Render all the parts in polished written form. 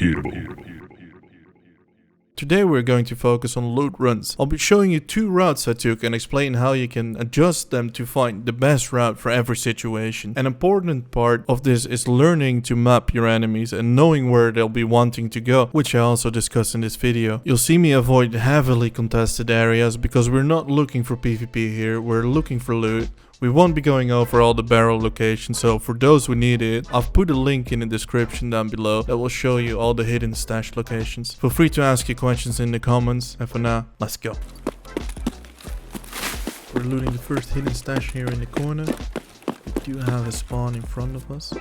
repeatable. Today we're going to focus on loot runs. I'll be showing you 2 routes I took and explain how you can adjust them to find the best route for every situation. An important part of this is learning to map your enemies and knowing where they'll be wanting to go, which I also discuss in this video. You'll see me avoid heavily contested areas because we're not looking for PvP here, we're looking for loot. We won't be going over all the barrel locations, so for those who need it, I've put a link in the description down below that will show you all the hidden stash locations. Feel free to ask your questions in the comments, and for now, let's go. We're looting the first hidden stash here in the corner. We do have a spawn in front of us.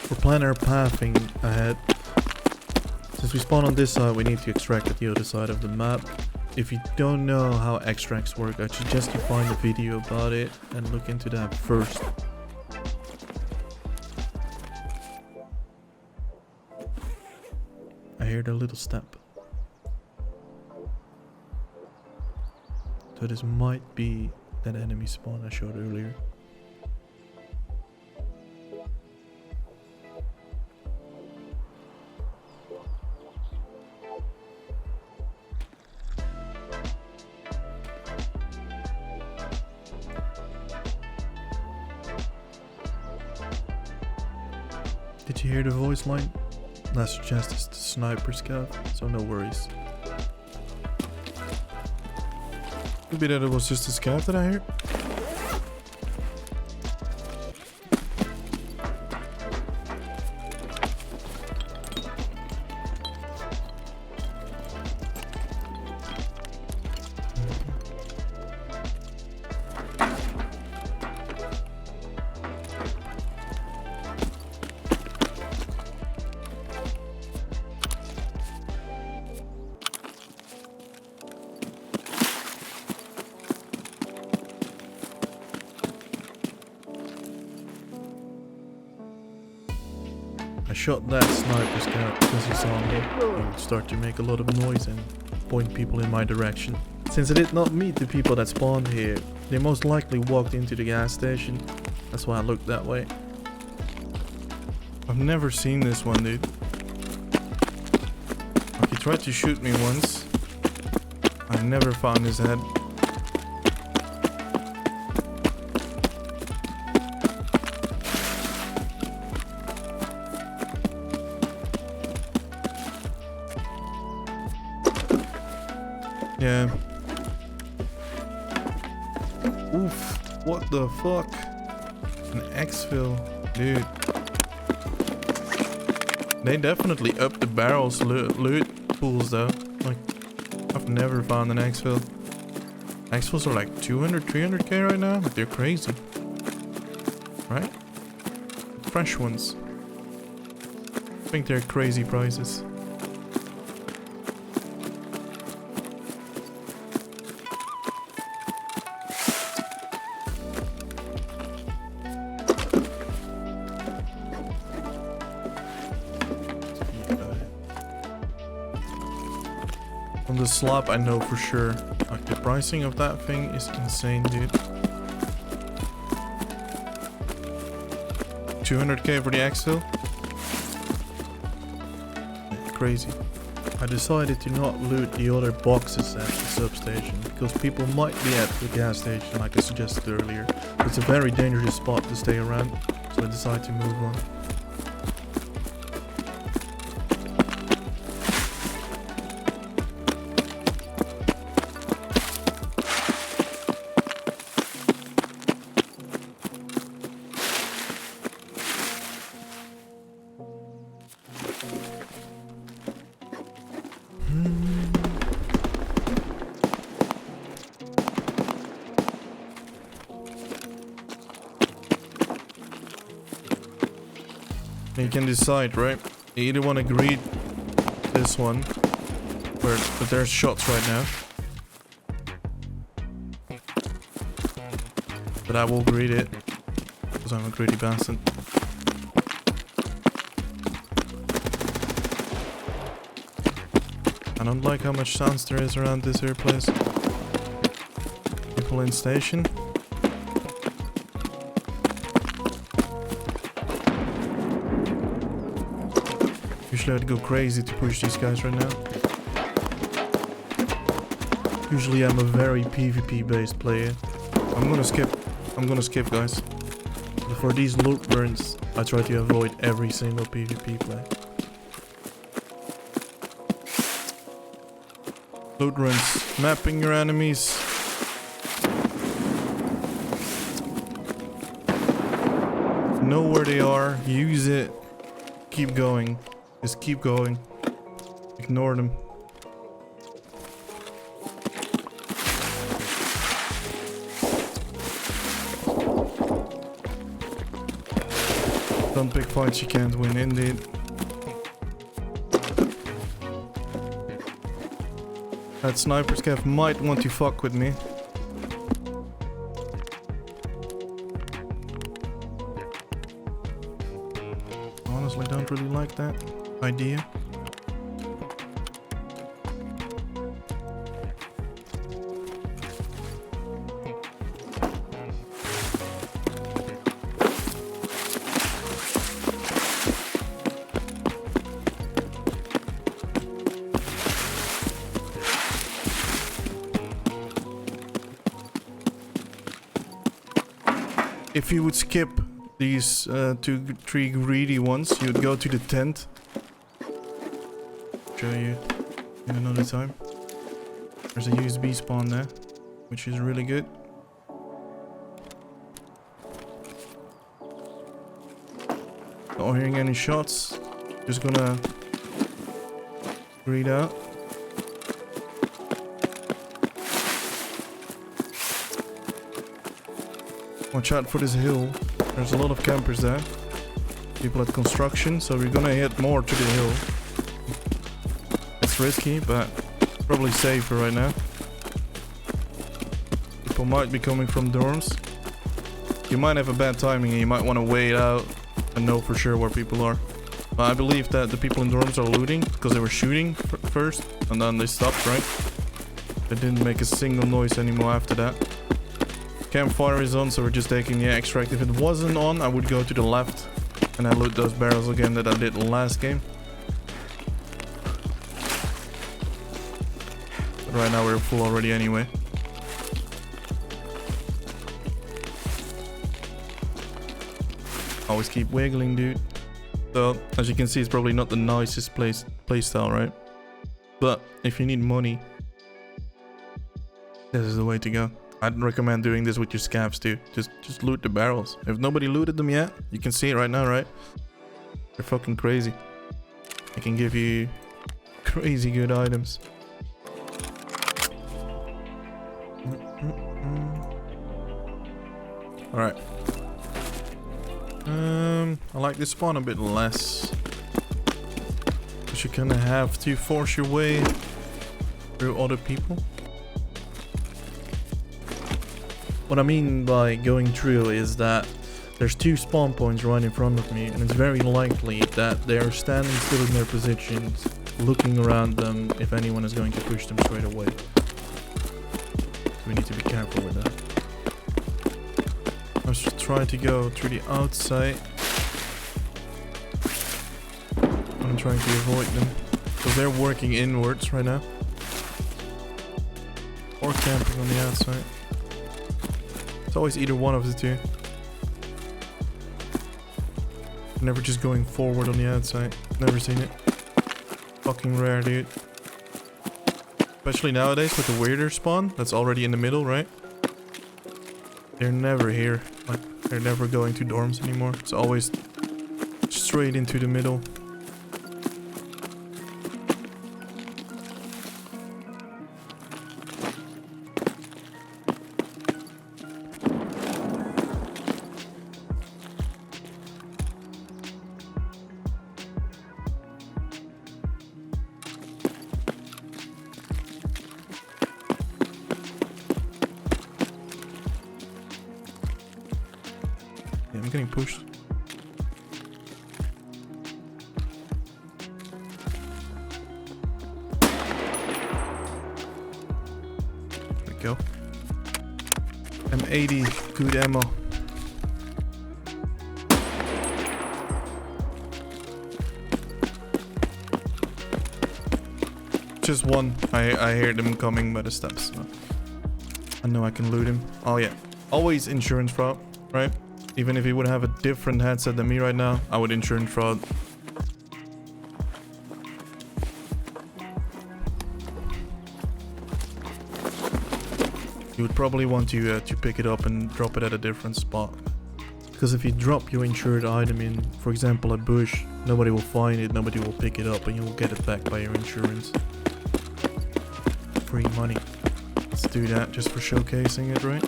We're planning our pathing ahead. Since we spawn on this side, we need to extract at the other side of the map. If you don't know how extracts work, I suggest you find a video about it and look into that first. I heard a little step. So this might be that enemy spawn I showed earlier. Did you hear the voice line? I suggest it's the sniper scout, so no worries. Could be that it was just a scout that I heard. I shot that sniper scout because he saw me. He would start to make a lot of noise and point people in my direction. Since I did not meet the people that spawned here, they most likely walked into the gas station. That's why I looked that way. I've never seen this one, dude. Like, he tried to shoot me once. I never found his head. Yeah. Oof. What the fuck? An exfil. Dude. They definitely upped the barrels loot pools though. Like, I've never found an exfil. Exfils are like 200, 300k right now. Like, they're crazy. Right? Fresh ones. I think they're crazy prices. On the slab, I know for sure. Like, the pricing of that thing is insane, dude. 200k for the exfil? Yeah, crazy. I decided to not loot the other boxes at the substation because people might be at the gas station, like I suggested earlier. It's a very dangerous spot to stay around, so I decided to move on. You can decide, right? You either want to greet this one, but there's shots right now. But I will greet it, because I'm a greedy bastard. I don't like how much sounds there is around this here place. People in station. Actually, I'd go crazy to push these guys right now. Usually I'm a very PvP based player. I'm gonna skip guys. But for these loot runs, I try to avoid every single PvP play. Loot runs, mapping your enemies. Know where they are, use it, keep going. Just keep going. Ignore them. Don't pick fights you can't win, indeed. That sniper scav might want to fuck with me. Honestly, don't really like that idea. If you would skip these 2-3 greedy ones, you would go to the tent. Show you in another time. There's a USB spawn there, which is really good. Not hearing any shots. Just gonna greed out. Watch out for this hill. There's a lot of campers there. People at construction, so we're gonna hit more to the hill. It's risky, but probably safer right now. People might be coming from dorms. You might have a bad timing and you might want to wait out and know for sure where people are. But I believe that the people in dorms are looting because they were shooting first and then they stopped, right? They didn't make a single noise anymore after that. Campfire is on, so we're just taking the extract. If it wasn't on, I would go to the left and I loot those barrels again that I did last game. But right now we're full already anyway. Always keep wiggling, dude. So, as you can see, it's probably not the nicest playstyle, right? But if you need money, this is the way to go. I'd recommend doing this with your scavs too. Just loot the barrels. If nobody looted them yet, you can see it right now, right? They're fucking crazy. I can give you crazy good items. Alright. I like this spawn a bit less. Because you kind of have to force your way through other people. What I mean by going through is that there's 2 spawn points right in front of me, and it's very likely that they're standing still in their positions, looking around them if anyone is going to push them straight away. So we need to be careful with that. I was just trying to go through the outside. I'm trying to avoid them, because they're working inwards right now. Or camping on the outside. It's always either one of the two. Never just going forward on the outside. Never seen it. Fucking rare, dude. Especially nowadays with the weirder spawn that's already in the middle, right? They're never here. Like, they're never going to dorms anymore. It's always straight into the middle. I'm getting pushed. There we go. M80, good ammo. Just one. I hear them coming by the steps. I know I can loot him. Oh yeah. Always insurance fraud, right? Even if he would have a different headset than me right now, I would insurance fraud. You would probably want to pick it up and drop it at a different spot. Because if you drop your insured item in, for example, a bush, nobody will find it, nobody will pick it up, and you'll get it back by your insurance. Free money. Let's do that just for showcasing it, right?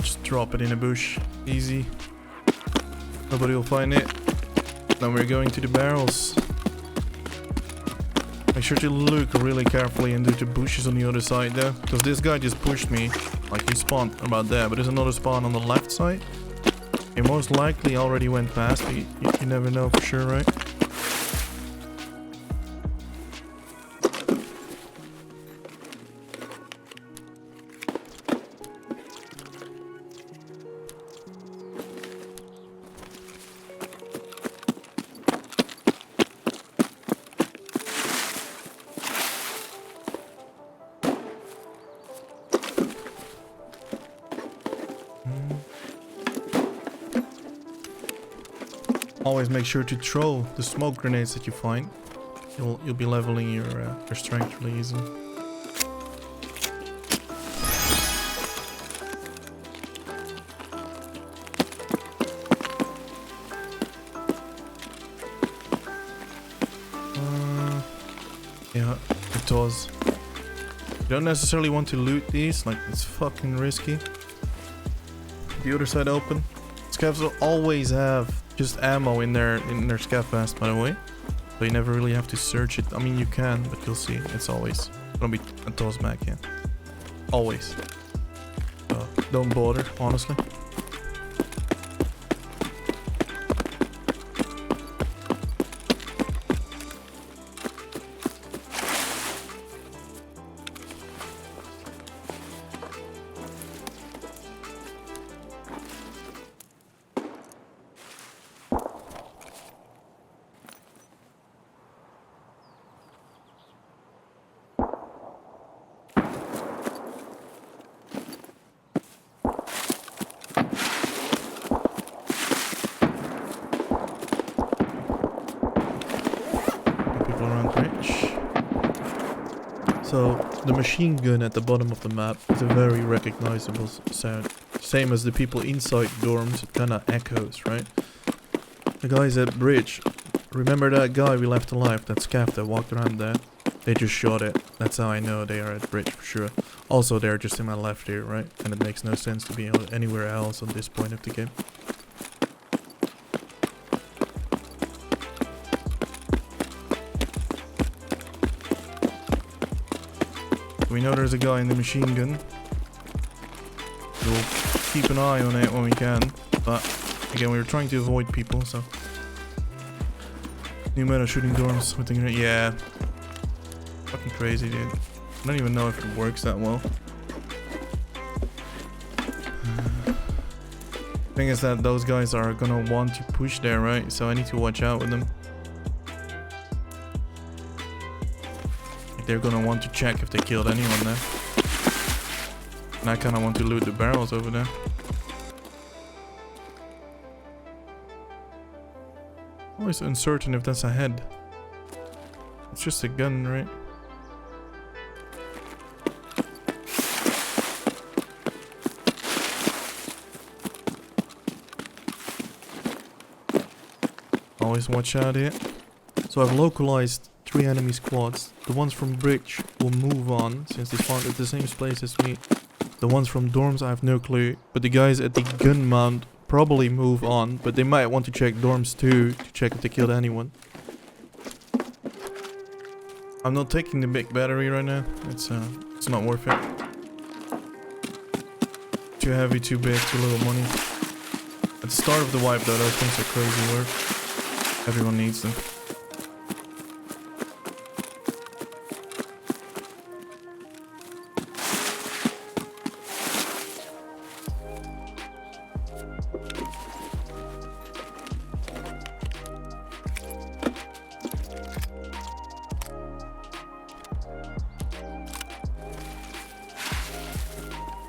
Just drop it in a bush. Easy. Nobody will find it. Then we're going to the barrels. Make sure to look really carefully into the bushes on the other side though. Because this guy just pushed me. Like he spawned about there. But there's another spawn on the left side. He most likely already went past. But you never know for sure, right? Always make sure to throw the smoke grenades that you find. You'll be leveling your strength really easily. Yeah, it does. You don't necessarily want to loot these, like it's fucking risky. The other side open. Scavs will always have just ammo in their scav vest, by the way. So you never really have to search it. I mean, you can, but you'll see it's always gonna be a toss back, yeah. Always. So don't bother, honestly. So the machine gun at the bottom of the map is a very recognizable sound. Same as the people inside dorms, it kinda echoes, right? The guys at bridge, remember that guy we left alive, that scav that walked around there? They just shot it. That's how I know they are at bridge for sure. Also they're just in my left here, right? And it makes no sense to be anywhere else on this point of the game. We know there's a guy in the machine gun. We'll keep an eye on it when we can. But again, we were trying to avoid people, so. New meta shooting dorms with the grenade. Yeah. Fucking crazy, dude. I don't even know if it works that well. Thing is that those guys are gonna want to push there, right? So I need to watch out with them. They're gonna want to check if they killed anyone there. And I kinda want to loot the barrels over there. Always uncertain if that's a head. It's just a gun, right? Always watch out here. So I've localized 3 enemy squads. The ones from bridge will move on since they spawned at the same place as me. The ones from dorms I have no clue, but the guys at the gun mount probably move on, but they might want to check dorms too to check if they killed anyone. I'm not taking the big battery right now. It's not worth it. Too heavy, too big, too little money. At the start of the wipe though, those things are crazy work. Everyone needs them.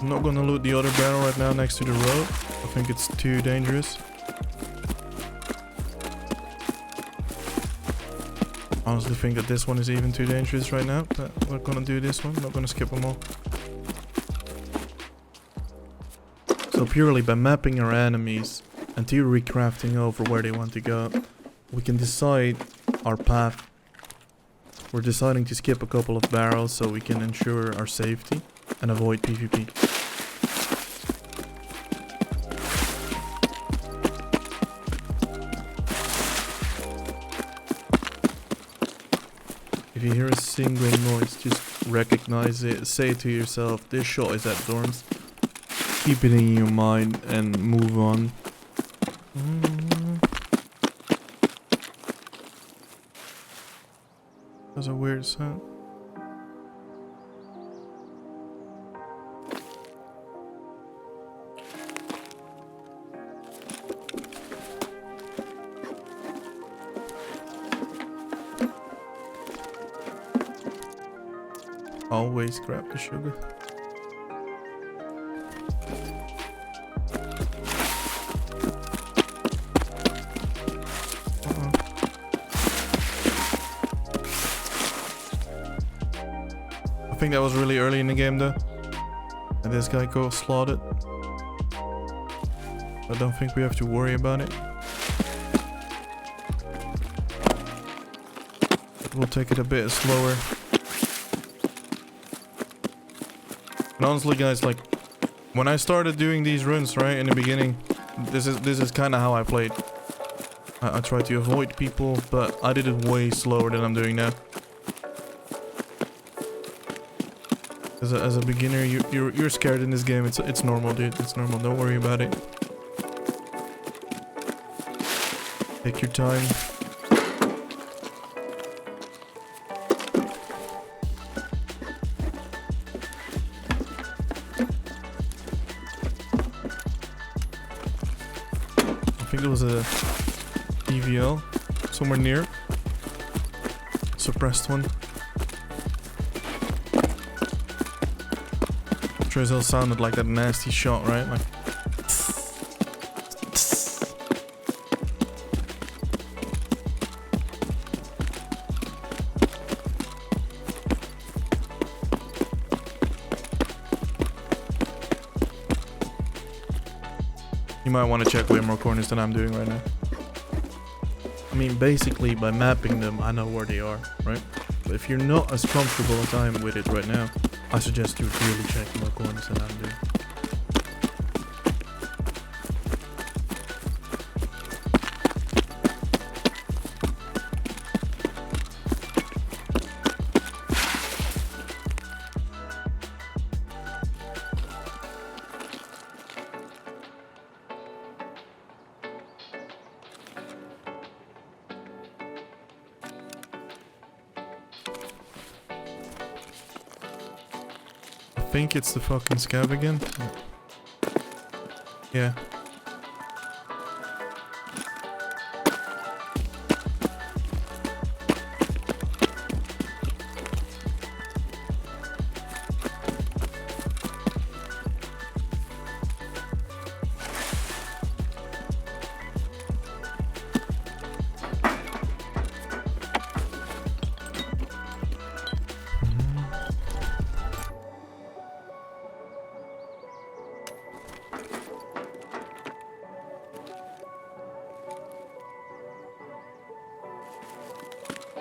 I'm not gonna loot the other barrel right now next to the road. I think it's too dangerous. I honestly think that this one is even too dangerous right now. But we're gonna do this one. Not gonna skip them all. So purely by mapping our enemies and theory crafting over where they want to go, we can decide our path. We're deciding to skip a couple of barrels so we can ensure our safety and avoid PvP. If you hear a single noise, just recognize it, say to yourself, this shot is at dorms. Keep it in your mind and move on. That's a weird sound. Always grab the sugar. I think that was really early in the game though. And this guy got slaughtered. I don't think we have to worry about it. But we'll take it a bit slower. And honestly guys, like when I started doing these runs right in the beginning, this is kind of how I played. I tried to avoid people, but I did it way slower than I'm doing now. As a beginner, you're scared in this game. It's normal, dude. It's normal. Don't worry about it. Take your time. I think there was a EVL somewhere near. Suppressed one. It sounded like that nasty shot, right? Like, you might want to check way more corners than I'm doing right now. I mean, basically by mapping them, I know where they are, right? But if you're not as comfortable as I am with it right now, I suggest you really check more corners than I'm doing. I think it's the fucking scab again. Yeah.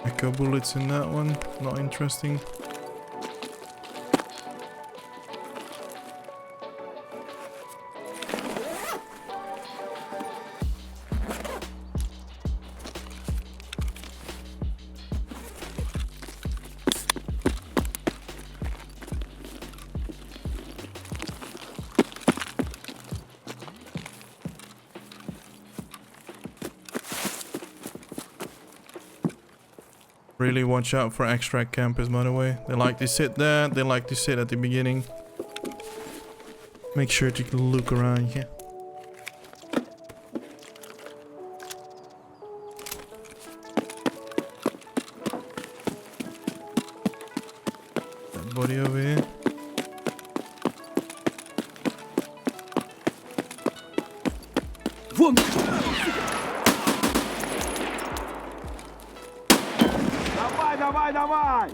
Echo bullets in that one, not interesting. Really watch out for extract campers, by the way. They like to sit there, they like to sit at the beginning. Make sure to look around here. That body over here. Давай, давай, давай!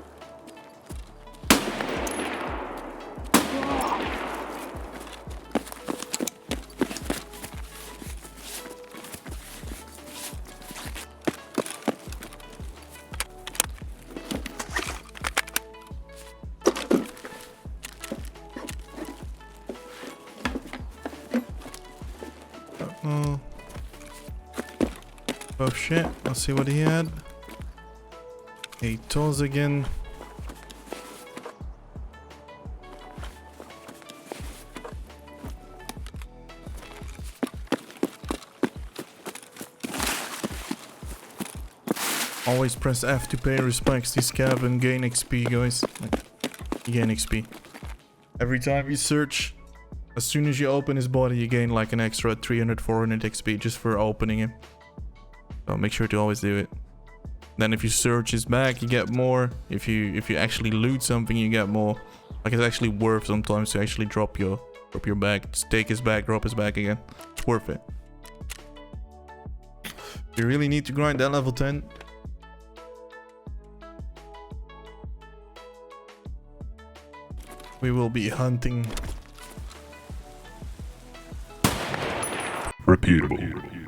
Oh. Oh shit, let's see what he had. A tools again. Always press F to pay respects to scav and gain XP, guys. Like, you gain XP. Every time you search, as soon as you open his body, you gain like an extra 300, 400 XP just for opening him. So make sure to always do it. Then if you search his back, you get more. If you actually loot something, you get more. Like, it's actually worth sometimes to actually drop your bag. Just take his bag, drop his bag again. It's worth it. You really need to grind that level 10. We will be hunting. Repeatable.